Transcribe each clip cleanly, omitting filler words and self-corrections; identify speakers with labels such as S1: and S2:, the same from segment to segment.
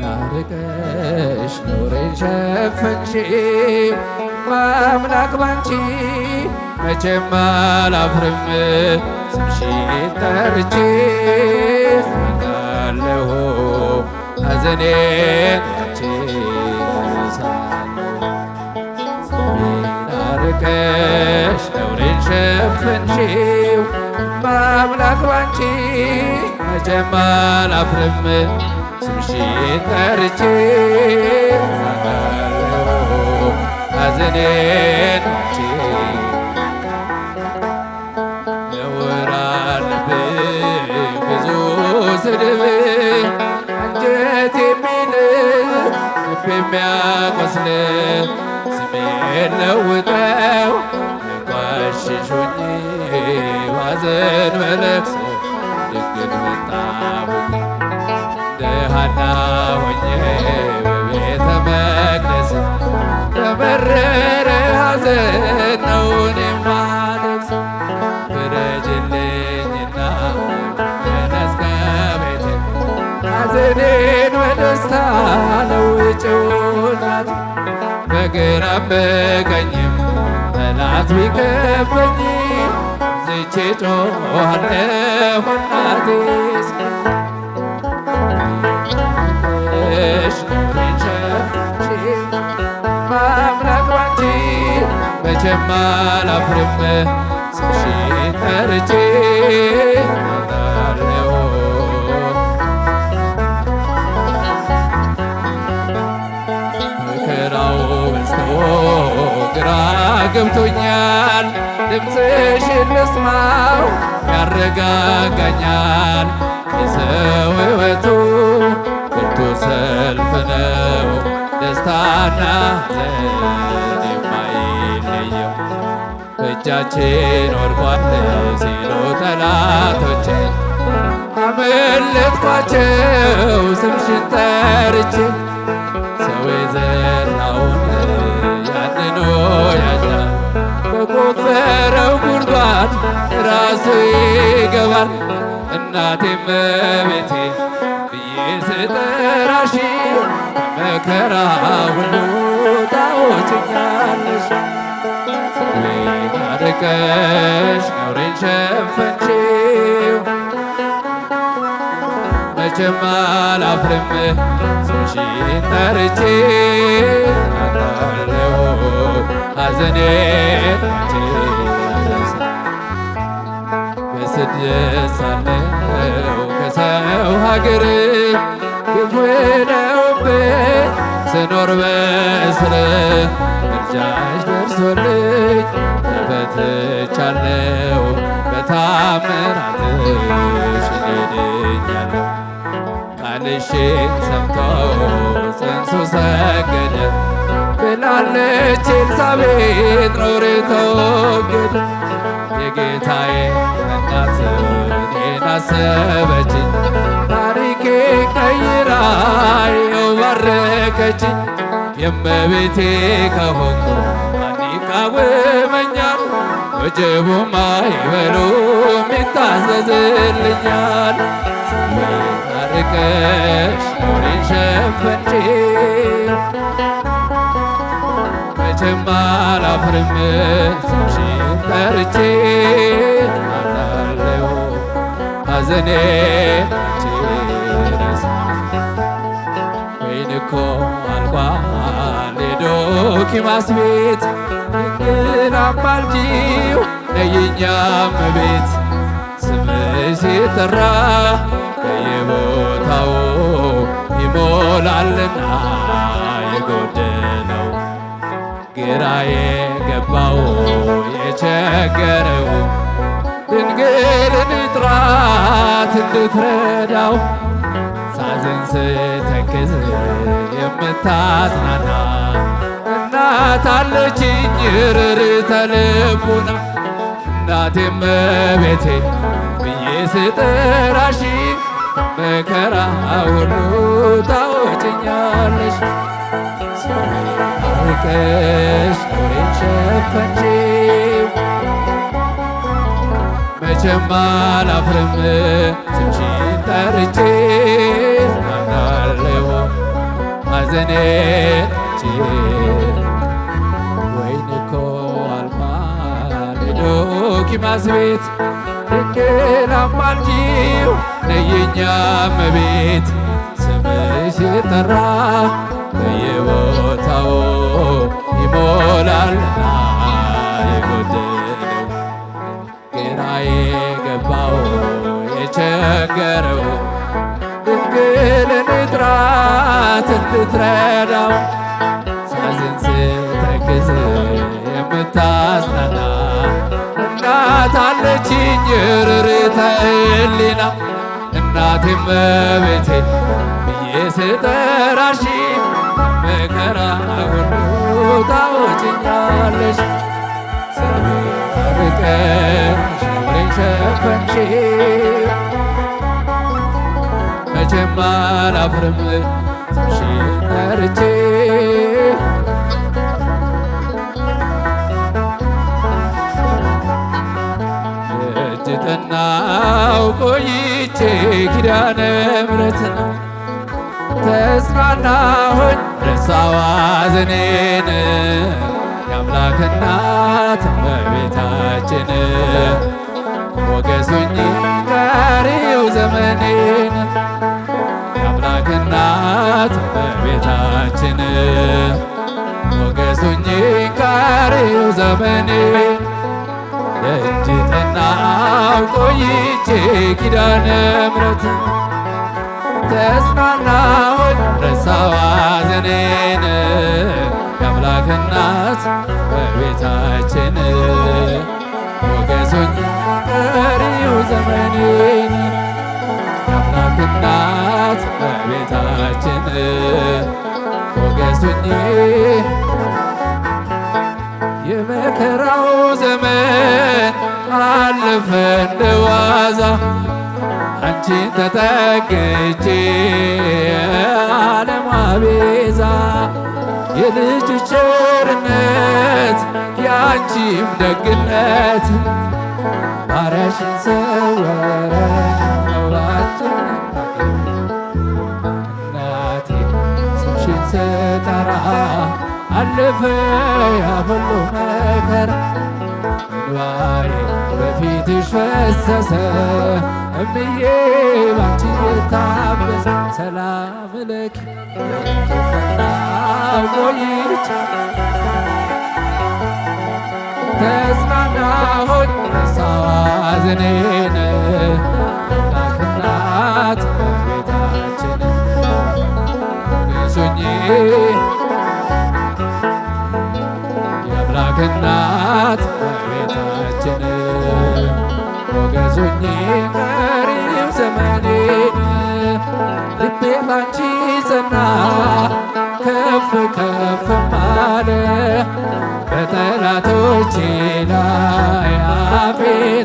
S1: ናርቀሽ ኖሬን ሸፈንሽው በአምላክ ባንቺ መቼም አላፍርም ስምሽን ጠርቼ አለሁ ሐዘኔን ባንቺ እረሳለሁ። ናርቀሽ ኖሬን ሸፈንሽው በአምላክ ባንቺ መቼም አላፍርም ስምሽን ጠርቼ አውቃለሁ ሐዘኔን ባንቺ። ነውር አለብኝ ብዙ ስድብ አንጀት የሚልጥ ልብ የሚያቆስል ስሜን ለውጠው ያንቋሽሹኝ ባዘን በለቅሶ ድንግል መጣሁኝ። ደሃና ሆኜ በቤተ መቅደስ በመረረ ሐዘን ነው እኔም ማለቅስ። ፍረጅልኝና ተነስ ከቤቴ ሐዘኔን በደስታ ለውጭው እናቴ። በግራም በቀኝም ጠላት ቢከበኝ ዝቼ ጮኻለሁ እናቴ ኖሬን ሸፈንሽው በአምላክ ባንቺ መቼም አላፍርም ስምሽን ጠርቼ አውቃለሁ። መከራው በዝቶ ግራ ገብቶኛል ድምፅሽን ልስማው ያረጋጋኛል። የሰው ሕይወቱ ብርቱ ሰልፍ ነው ደስታና ሐዘን የማይለየው። በእጃችን ወድቋል ሲሉ ጠላቶቼ አመለጥኳቸው ስምሽን ጠርቼ። ሰው የዘራውን ያንኑ ያጭዳል በቆፈረው ጉድጓድ ራሱ ይገባል። እናቴ እመቤቴ ብዬ ስጠራሽ መከራ ሁሉ ታወጭኛለሽ። ስሜን አርቀሽ ኖሬን ሸፈንሽው መቼም አላፍርም ስምሽን ጠርቼ አውቃለሁ ሐዘኔን ባንቺ እረሳለሁ። በስደት ሳለሁ ከሰው ሀገር ክፉ ነውብኝ ስኖር በእስር ምልጃሽ ደርሶልኝ ተፈትቻለሁ በታምራትሽ ድኛለሁ። ቃልሽን ሰምቶ ጽንሱ ሰገደ ብላለች ኤልሳቤጥ ኖሬ ተወገደ። የጌታዬ እናት እኔን አሰበችኝ ታሪኬ ቀይራ ይኸው ባረከችኝ። የእመቤቴ ከሆንኩ ማን ይቃወመኛል? ወጀቡም አይበሉም ይታዘዝልኛል። ስሜን አርቀሽ ኖሬን ሸፈንሽው መቼም አላፍርም ስምሽን ጠርቼ አውቃለሁ ሐዘኔን ባንቺ እረሳለሁ። ወይን እኮ አልቋል የዶኪማስ ቤት ድንግል አማልጂው ነይኛ እመቤት። ስምሽ ሲጠራ በየቦታው ይሞላልና የጎደለው ግራ የገባው የቸገረው ድንግልን ጥራት እንድትረዳው። ሳዝን ስተክዝ የምታጽናና እናት አለችኝ ርርተ ልቡና። እናቴ እመቤቴ ብዬ ስጠራሽ መከራ ሁሉ ታወጭኛለሽ። ርቀሽ ነውሬን ሸፈንሽው። መቼም አላፍርም ስምሽን ጠርቼ ጽናናለሁ ሐዘኔን ትቼ። ወይን እኮ አልፏል ዶኪማስ ቤት ድንግል አማልጂው ነይኛ እመቤት። ስምሽ ሲጠራ በየቦታው ይሞላልና የጎደለው ግራ የገባው የቸገረው ድንግልን ጥራት እንድትረዳው ሳዝን ስተክዝ የምታጽናና እናት አለችኝ ርርተ ሕሊና። እናቴ እመቤቴ ብዬ ስጠራሽ መከራ ሁሉ ታወጭኛለሽ። ስሜን ርቀሽ ነውሬን ሸፈንሽው። መቼም አላፍርም ስምሽን ጠርቼ እጅ ጠናው ቆይቼ ኪዳነ ምሕረትን ተጽናናሁኝ ረሳሁ ሐዘኔን። የአምላክ እናት እመቤታችን ሞገሱኝ ቀሪው ዘመኔን። የአምላክ እናት እመቤታችን ሞገሱኝ ቀሪው ዘመኔን። ደጅ ጠናው ቆይቼ ኪዳነ ምሕረትን ተጽናናሁኝ ረሳሁ ሐዘኔን። የአምላክ እናት እመቤታችን ሞገሱኝ ቀሪው ዘመኔን። የአምላክ እናት እመቤታችን ሞገሱኝ የመከራው ዘመን አለፈ እንደ ዋዛ አንቺን ተጠግቼ ዓለም ቤዛ። የልጅ ቸርነት የአንቺም ደግነት ባሪያሽን ሰወረው ባጭር እናቴ ስምሽን ስጠራ አለፈ ያ ሁሉ መከራ። እንባዬ በፊትሽ ፈሰሰ እምዬ ባንቺ የታበሰ። ሰላም ለኪ ጠናው ቆይቼ ተጽናናሁኝ ረሳሁ ሐዘኔን። የአምላክ እናት እመቤታችን ሞገሱኝ የአምላክ እናት እመቤታችን ሞገሱኝ ቀሪው ዘመኔን። ልቤ ባንቺ ጸና ከፍ ከፍም አለ በጠላቶቼ ላይ አፌ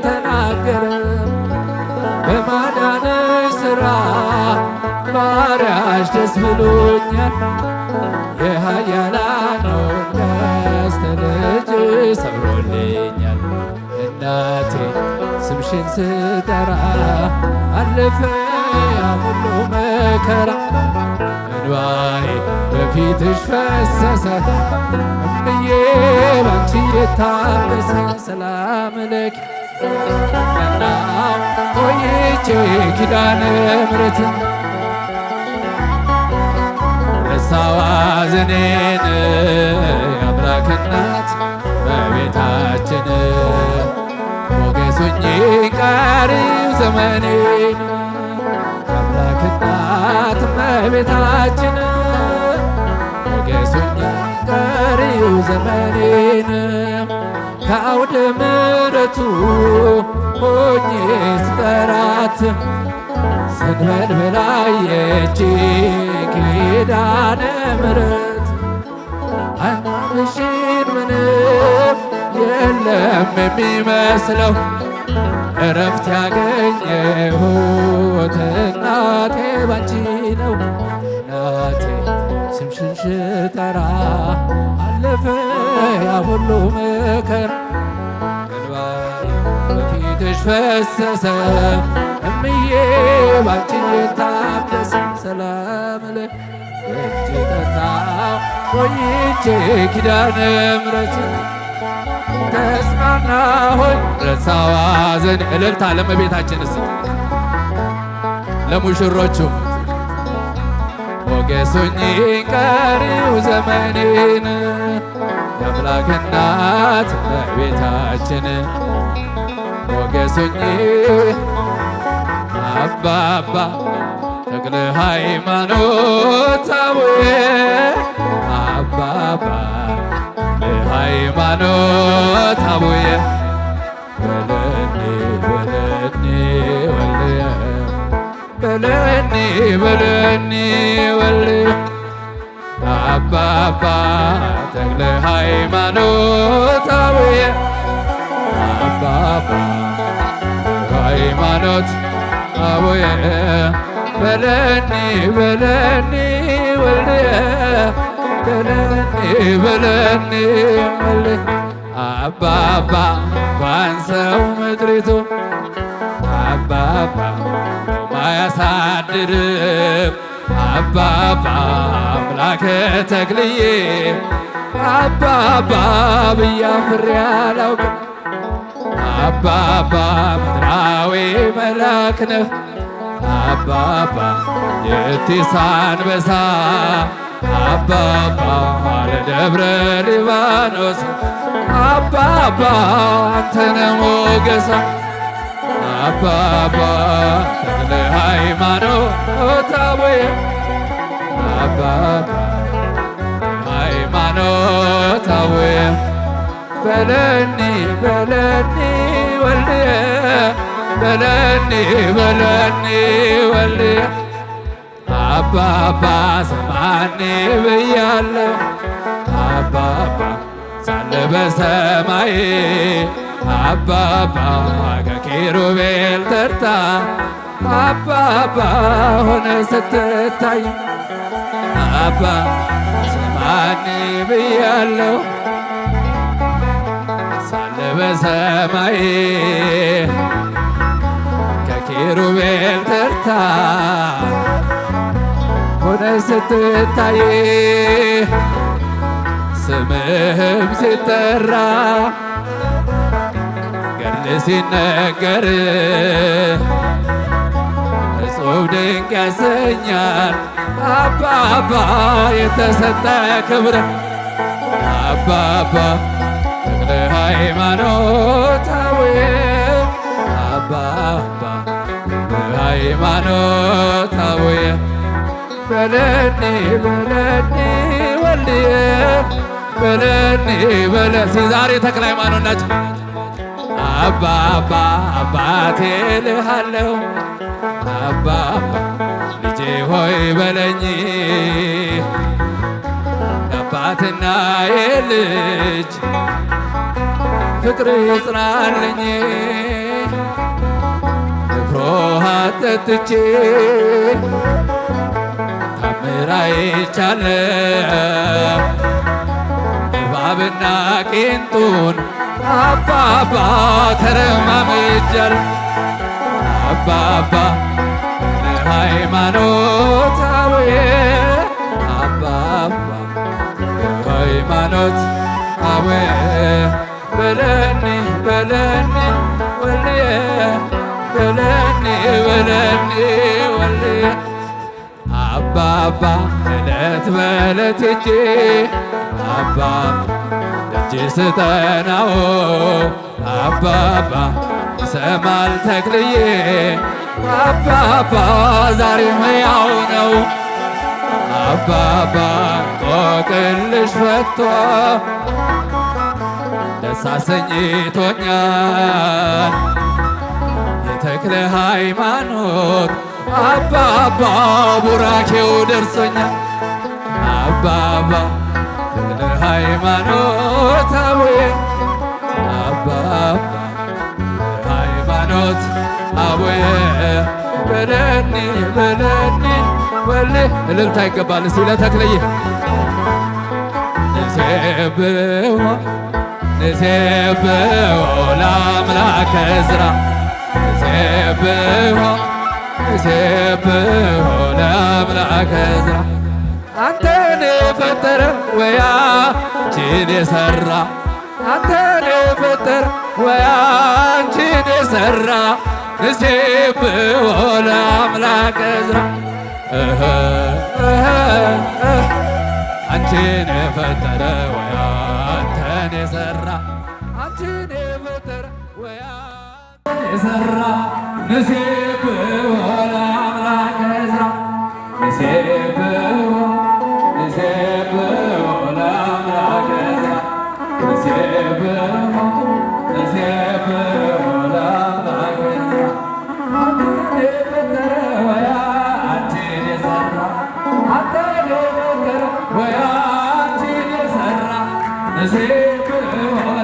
S1: ተናገረ። በማዳንሽ ሥራ ባሪያሽ ደስ ብሎኛል። የኃያላኑን ቀስት ልጅ ሰብሮልኛል። እናቴ ስምሽን ስጠራ አለፈ ያ ሁሉ መከራ። እንባዬ በፊትሽ ፈሰሰ እምዬ ባንቺ የታበሰ። ሰላም ለኪ ጠናው ቆይቼ ኪዳነ ምሕረትን ረሳሁ ሐዘኔን። የአምላክ እናት እመቤታችን ሞገሱኝ ቀሪው ዘመኔን። የአምላክ እናት እመቤታችን ሞገሱኝ ቀሪው ዘመኔን። ከአውደ ምሕረቱ ሆኜ ስጠራት ስንበልበል አየችኝ ኪዳነ ምሕረት። ሃይማኖትሽን ምንም የለም የሚመስለው እረፍት ያገኘሁት እናቴ ባንቺ ነው። እናቴ ስምሽን ስጠራ አለ አለፈ ያ ሁሉ መከራ እንባዬ በፊትሽ ፈሰሰ እምዬ ባንቺ የታደሰ ሰላም ለእጅ ጠጣው ቆይቼ ኪዳነ ምሕረት ተጽናናሁኝ ረሳሁ ሐዘን እልልታ ለእመቤታችን እስኪ ለሙሽሮቹ ሞገሱኝ ቀሪው ዘመኔን የአምላክ እናት እመቤታችን ሞገሱኝ አባባ ተክለ ሃይማኖት አቡዬ አባባ ተክለ ሃይማኖት አቡዬ በለኒ በለኒ ወልየ በለኒ በለኒ ወልየ አባባ ተክለ ሃይማኖት አቡዬ አባባ ሃይማኖት አቡዬ በለኒ በለኒ ወልየ በለኒ በለኒ ወልየ አባባ ባንሰው ምድሪቱ አባባ ማያሳድርም አባባ አምላከ ተክልዬ አባባ ብዬ አፍሬ አላውቅም አባባ ምድራዊ መልአክ ነህ አባባ የቲስ አንበሳ አባባ ለደብረ ሊባኖስ አባባ አንተነ ሞገሳ አባባ ተክለ ሃይማኖት አቡዬ አባባ ሃይማኖት አቡዬ በለኒ በለኒ ወልየ በለኒ በለኒ ወልየ አባባ ስማኒ ብያለሁ አባባ ሳለ በሰማይ አባባ ከኪሩቤል ተርታ አባባ ሆነ ስትታይ አባ ስማኒ ብያለሁ ሳለ በሰማይ ከኪሩቤል ተርታ ሆነ ስትታይ ስምህም ሲጠራ ገድል ሲነገር እጹብ ድንቅ ያሰኛል አባባ የተሰጠ ክብር አባባ ተክለ ሃይማኖት አቡዬ አባባ ተክለ ሃይማኖት አቡዬ በለኒ በለኒ ወልድየ በለኒ በለሲ ዛሬ ተክለ ሃይማኖት ናቸው አባባ አባቴ ልሃለሁ አባባ ልጄ ሆይ በለኝ የአባትና የልጅ ፍቅር ይጽናልኝ ንፍሮ ጠጥቼ ታምር አይቻለሁ እባብና ቄንጡን አባባ ተረማምጃለሁ አባባ ለሃይማኖት አቡዬ አባባ ለሃይማኖት አቡዬ በለኒ በለኒ ወልድየ በለኒ በለኒ ወልድየ አባባ እለት በእለት ሄጄ አባባ ደጅ ስጠናው አባባ ይሰማል ተክልዬ አባባ ዛሬም ሕያው ነው አባባ ቆቅልሽ ፈቶ ደስ አሰኝቶኛል የተክለ ሃይማኖት አባባ ቡራኬው ደርሶኛል አባባ ተክለ ሃይማኖት አቡዬ አባባ ሃይማኖት አቡዬ በለኒ በለኒ ወልድየ እልልታ ይገባል እስቲ ለተክልዬ ንሴብሖ ንሴብሖ ለአምላከ ዕዝራ ንሴብሖ ንሴብሖ ለአምላከ ዕዝራ አንተን የፈጠረ ወያንቺን የሠራ አንተን የፈጠረ ወያንቺን የሠራ ንሴብሖ ለአምላከ ዕዝራ አንቺን የፈጠረ ወያንተን የሠራ አንቺን የፈጠረ ወያንተን የሠራ ንሴብሖ ለአምላከ ዕዝራ ንሴብሖ ንሴብሖ ለአምላከ ዕዝራ ንሴብሖ ንሴብሖ ለአምላከ ዕዝራ አንተን የፈጠረ ወያንቺን የሠራ አንተን የፈጠረ ወያንቺን የሠራ ንሴብሖ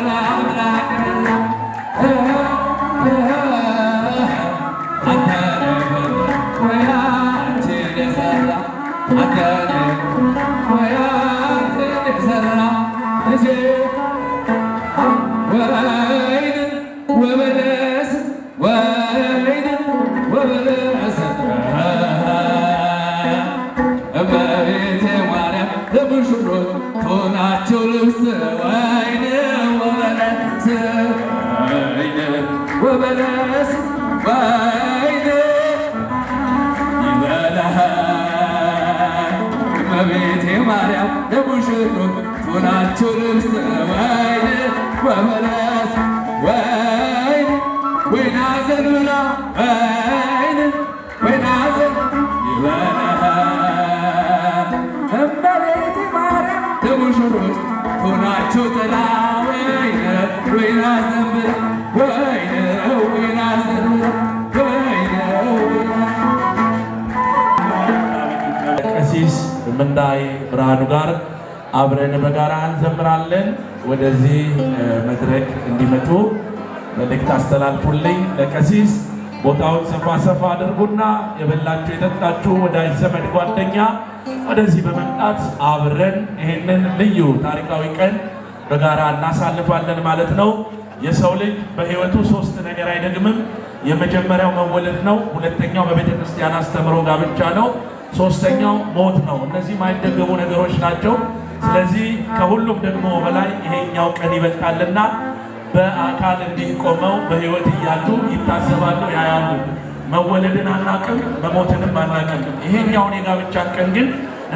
S1: ለአምላከ ዕዝራ አንተን የፈጠረ ወያንቺን የሠራ አንተን ወያንቺን የሠራ ወይን ወበለስ ወይን ወበለስ እመቤቴ ማርያም ለሙሽሮች ሆናቸው ልብስ ወይን ወበለስ ወይን ወበለስ ወይን ይበላሃል እመቤቴ ማርያም ለሙሽሮች ሆናቸው ልብስ ወይን ወበለስ ወይን ወይን አዘኑና ወይን ወይን አዘን ይበላሃል እመቤቴ ማርያም ለሙሽሮች ሆናቸው ጥላ ወይን ወይን አዘንብላ ወይን ወይን አዘንብላ ወይን
S2: ቀሲስ ምንዳይ ብርሃኑ ጋር አብረን በጋራ እንዘምራለን። ወደዚህ መድረክ እንዲመጡ መልእክት አስተላልፉልኝ። ለቀሲስ ቦታውን ሰፋ ሰፋ አድርጉና የበላችሁ የጠጣችሁ ወዳጅ ዘመድ ጓደኛ ወደዚህ በመምጣት አብረን ይሄንን ልዩ ታሪካዊ ቀን በጋራ እናሳልፋለን ማለት ነው። የሰው ልጅ በሕይወቱ ሶስት ነገር አይደግምም። የመጀመሪያው መወለድ ነው። ሁለተኛው በቤተ ክርስቲያን አስተምሮ ጋብቻ ነው። ሶስተኛው ሞት ነው። እነዚህ የማይደገሙ ነገሮች ናቸው። ስለዚህ ከሁሉም ደግሞ በላይ ይሄኛው ቀን ይበልጣልና በአካል እንዲህ ቆመው በሕይወት እያሉ ይታዘባሉ፣ ያያሉ። መወለድን አናቅም፣ መሞትንም አናቅም። ይሄኛውን የጋብቻን ቀን ግን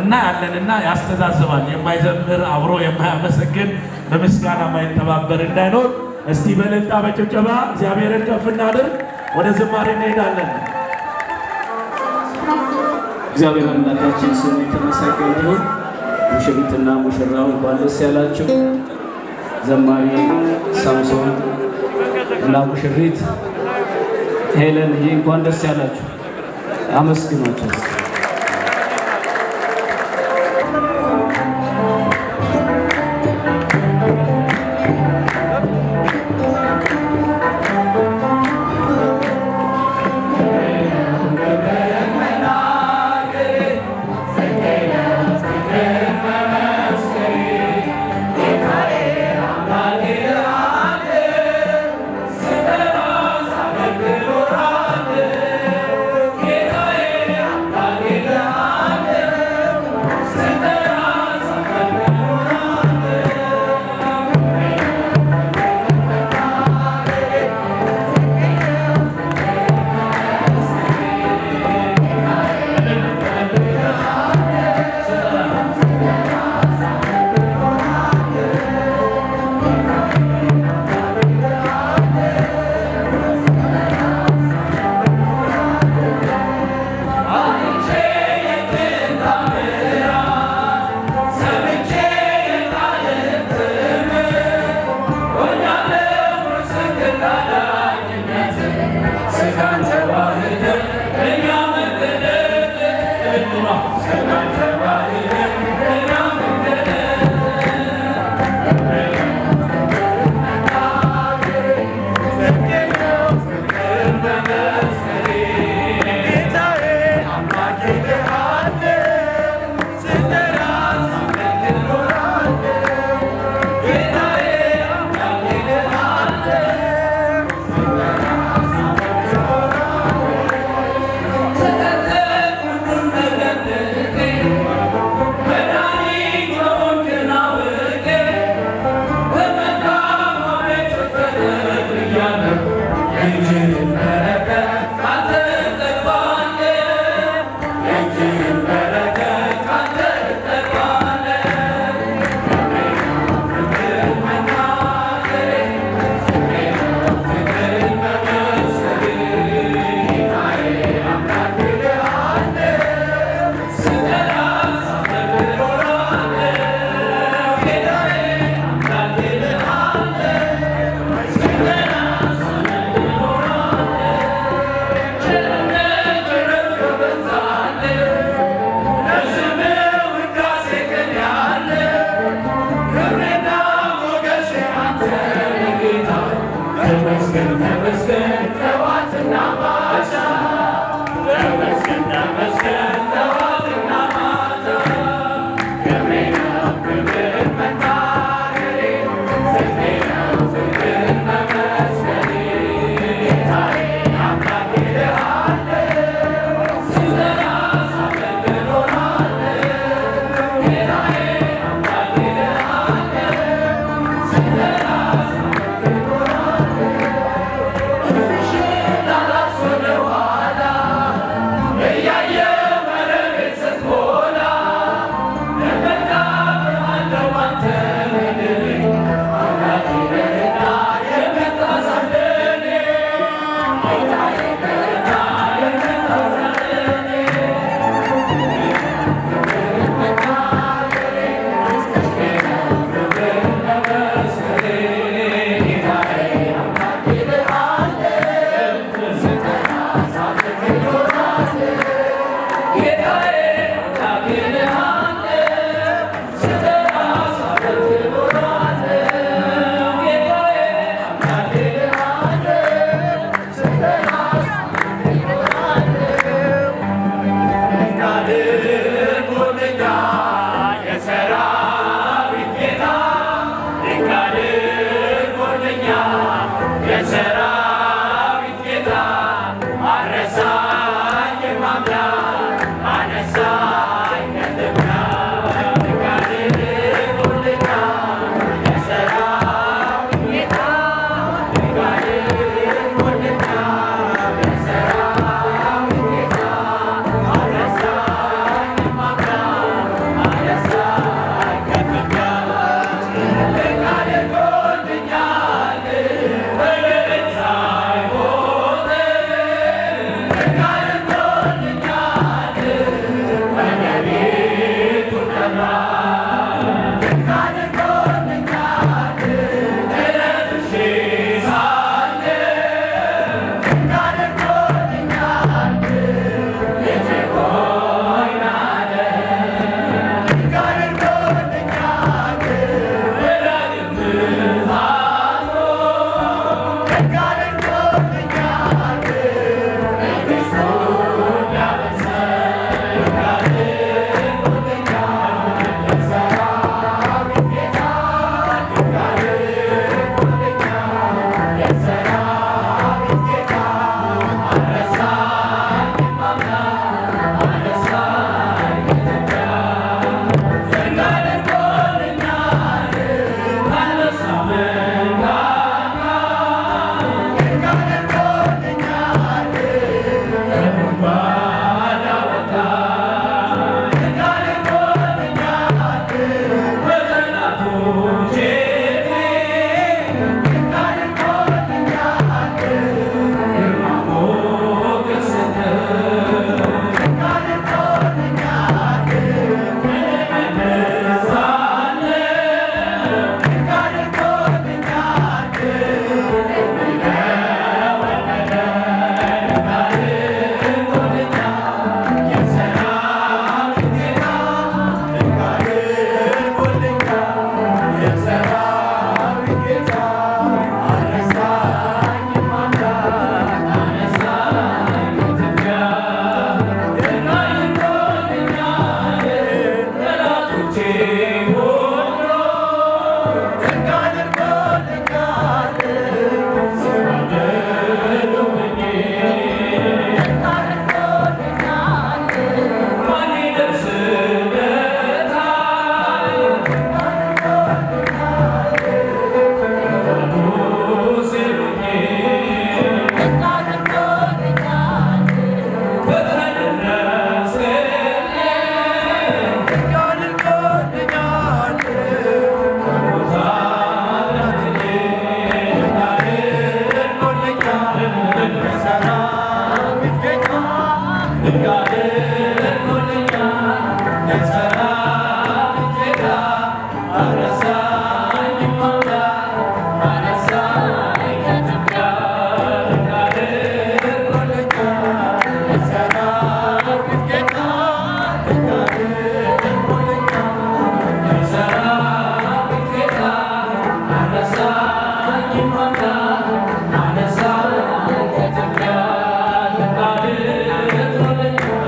S2: እናያለንና ያስተዛዝባል። የማይዘምር አብሮ የማያመሰግን በምስጋና የማይተባበር እንዳይኖር እስቲ በእልልታ በጭብጨባ እግዚአብሔርን ከፍ እናድርግ። ወደ ዝማሬ እንሄዳለን።
S3: እግዚአብሔር አምላካችን ስሙ የተመሰገነ ይሁን። ሙሽሪትና ሙሽራው እንኳን ደስ ያላችሁ። ዘማሪ ሳምሶን እና ሙሽሪት ሄለን እንኳን ደስ ያላችሁ። አመስግኗቸው።
S4: I'm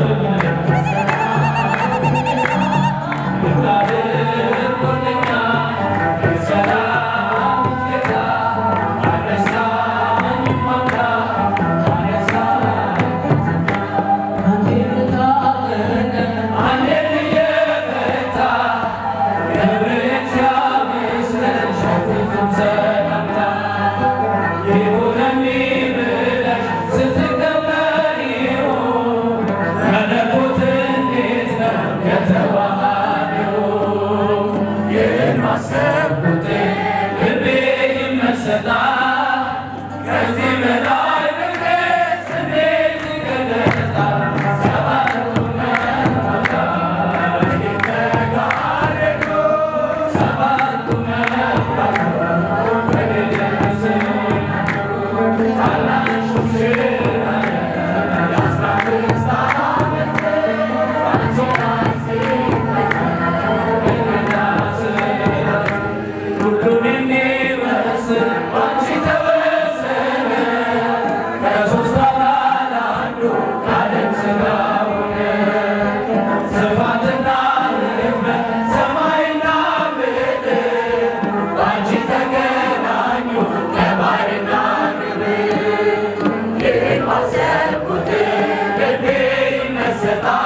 S3: I'm
S4: Thank you.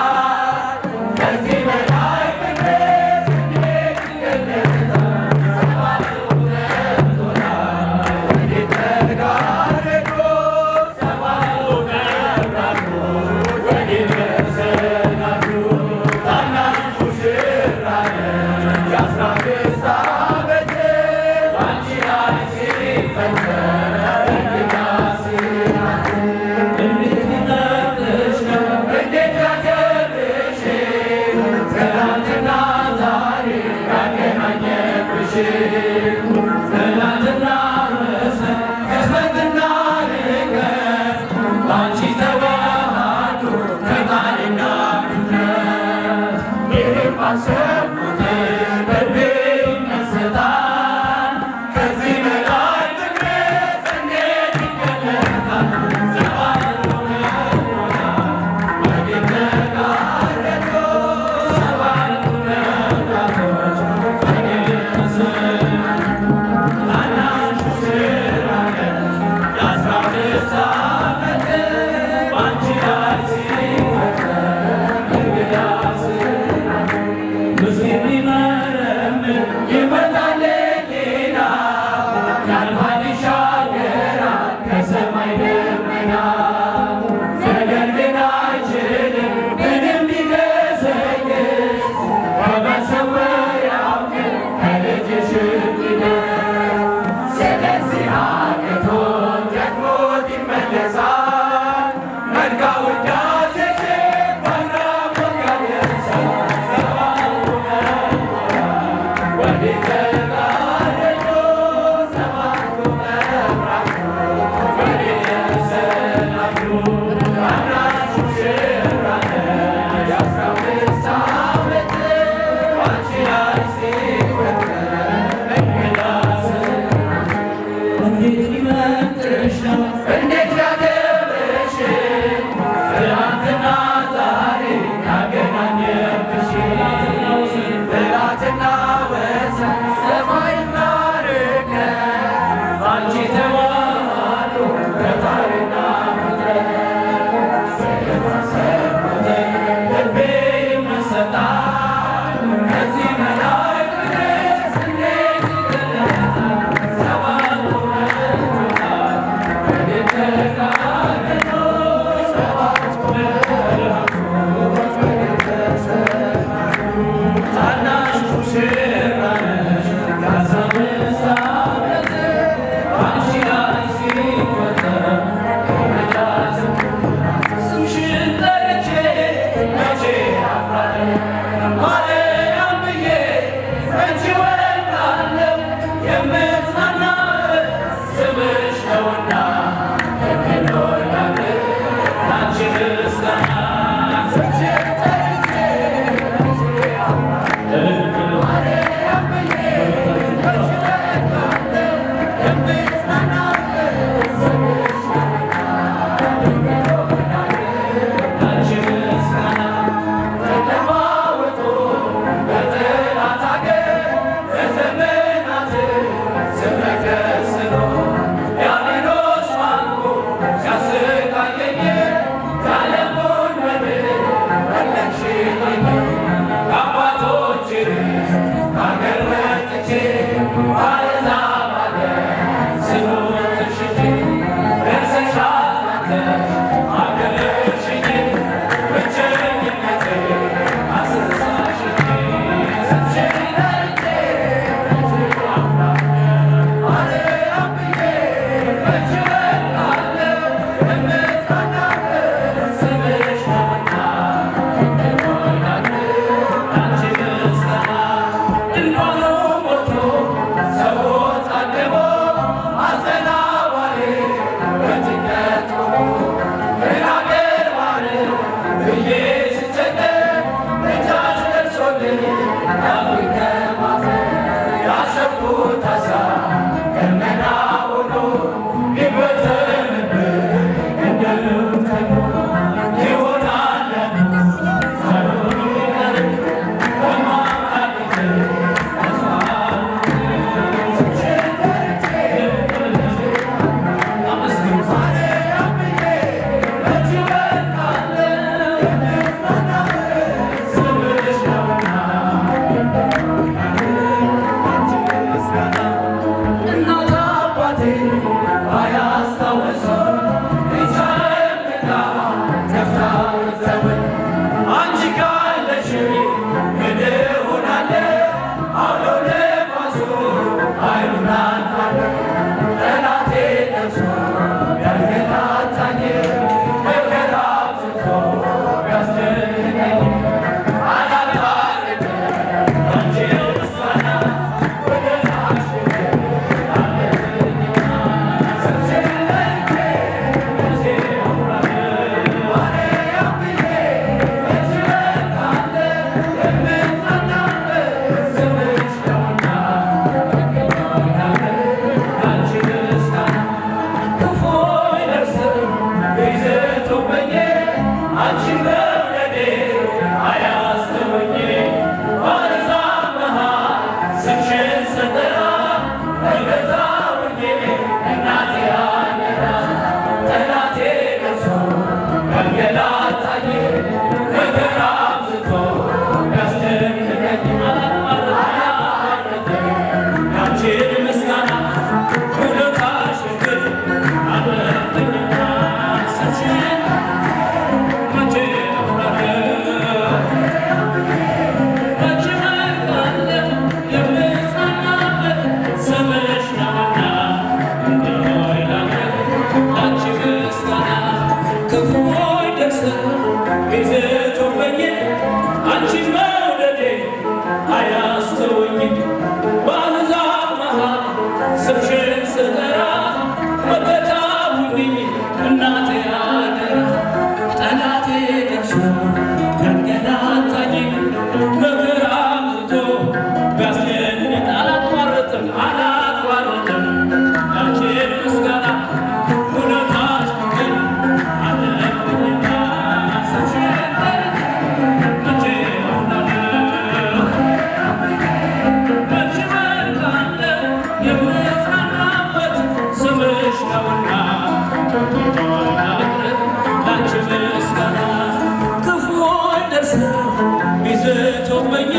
S3: ደርሶብኝ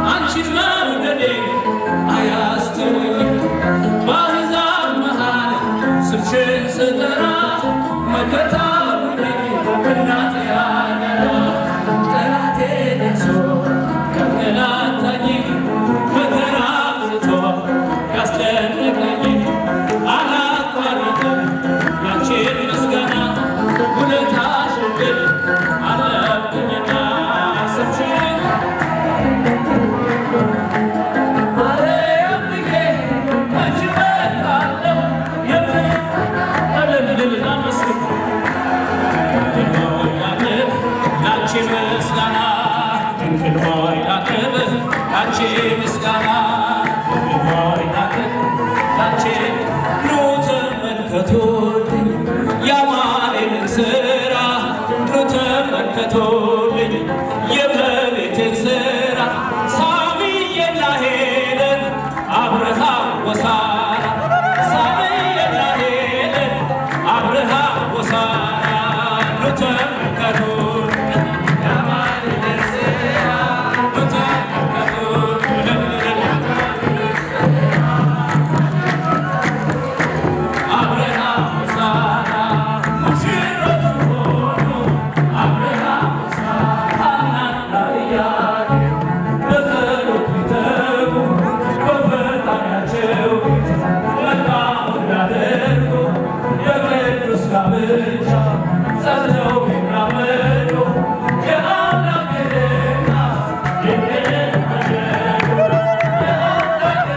S3: አንቺን መውደዴ አያስተውኝ በአሕዛብ መሃል ስምሽን ስጠራ መከታ ሁነኝ እናቴ አደራ ጠላቴ ደርሶ ያንገላታኝ መከራ አብዝቶ ያስጨነቀኝ አላቋርጥም ያንቺን ምስጋና ውለታሽን ግን አለብኝና ስምሽን አርያምዬ አንቺ እመጣለሁ እልል አመስግን ላንቺ ምስጋና ድንግል ሆይ ላክብር ላንቺ ምስጋና ድንግል ሆይ ላክብር ላንቺ ኑ ተመልከቱልኝ የአማኑኤልን ሥራ ኑ ተመልከቱልኝ የእመቤቴን ሥራ ሳምዬና ሄለን አብርሃም ወሳራ ሳምዬና ሄለን አብርሃም ወሳራ ኑ ተመልከቱልኝ የአማኑኤልን ሥራ ኑ ተመልከቱልኝ አብርሃም ወሳራ ሙሽሮች ሆኑ አብርሃም ወሳራ ሐናና ኢያቄም በጸሎት ቢተጉ በፈጣሪያቸው ፊት መልካሙን ቢያደርጉ የቅዱስ ጋብቻ ጸንተው ቢራመዱ የአምላክ እናት ድንግል ወለዱ የአምላክ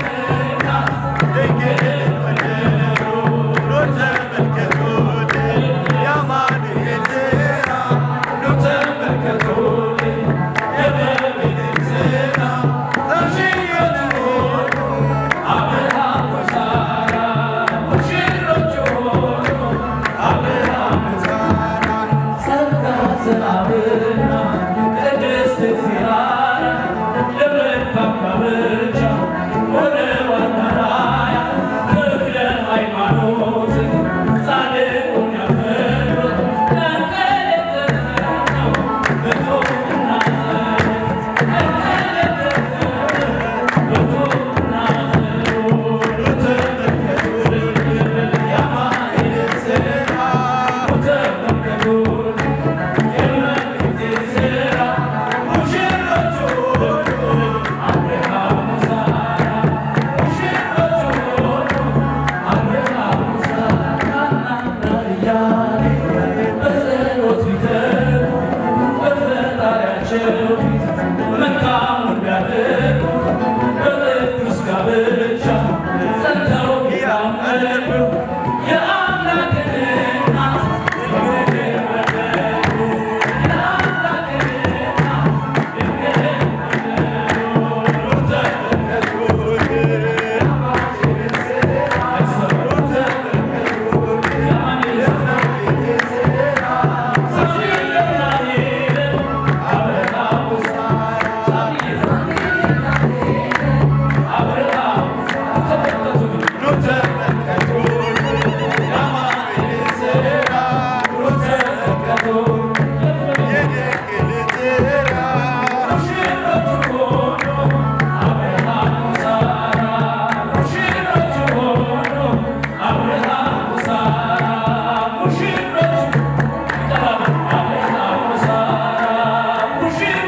S3: እናት ድንግል ወለዱ ኑ ተመልከቱልኝ የእመቤቴን ሥራ ሙሽሮች ሆኑ አብርሃም ወሳራ ሙሽሮች ሆኑ አብርሃም ወሳራ ጸጋ ሰላምና ቅድስት እግዚአብሔር ለመልካም ጋብቻ ሆነ ዋና ራያ ተክለ ሃይማኖት ጻድቁን ያፈሩት ተንቀለቀለው በቶና መልካሙን ቢያደርጉ በቅዱስ ጋብቻ ጸንተው ቢራመዱ የአምላክን እናት ድንግል ወለዱ የአምላክን እናት ድንግል ወለዱ ኑ ተመልከቱልኝ የአማኑኤልን ሥራ ኑ ተመልከቱልኝ የእመቤቴን ሥራ ሳምዬና ሄለን አብርሃም ወሳራ አብርሃም ተመልከቱልኝ ኑ ተመልከቱልኝ የአማኑኤልን ሥራ ኑ ተመልከቱልኝ የድንግልን ሥራ ሙሽሮች ሆኑ አብርሃም ወሳራ ሙሽሮች ሆኑ አብርሃም ወሳራ ሙሽሮች አብርሃም ወሳራ ሙሽሮች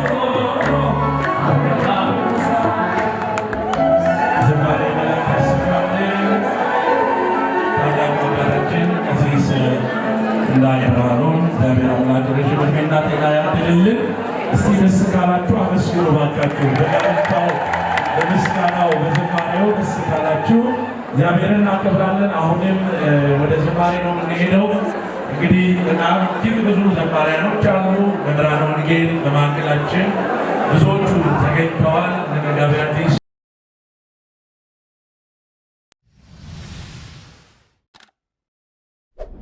S3: ሆኑ አብርሃም ወሳራ
S2: ዝማሬ መላእክት ያሰማልን። ታላቁ አባታችን ቀሲስ እንዳለ ብርሃኑን እግዚአብሔር አምላክ ረዥም ዕድሜና ጤና ያድልልን። እስቲ ደስ ካላችሁ አመስግኑ ባካችሁ። በጋብቻው በምስጋናው በዝማሬው ደስ ካላችሁ እግዚአብሔርን እናከብራለን። አሁንም ወደ ዝማሬ ነው የምንሄደው። እንግዲህ በጣም እጅግ ብዙ ዘማሪያኖች አሉ። መምህራነ ወንጌል በማዕከላችን ብዙዎቹ ተገኝተዋል። መጋቢ አዲስ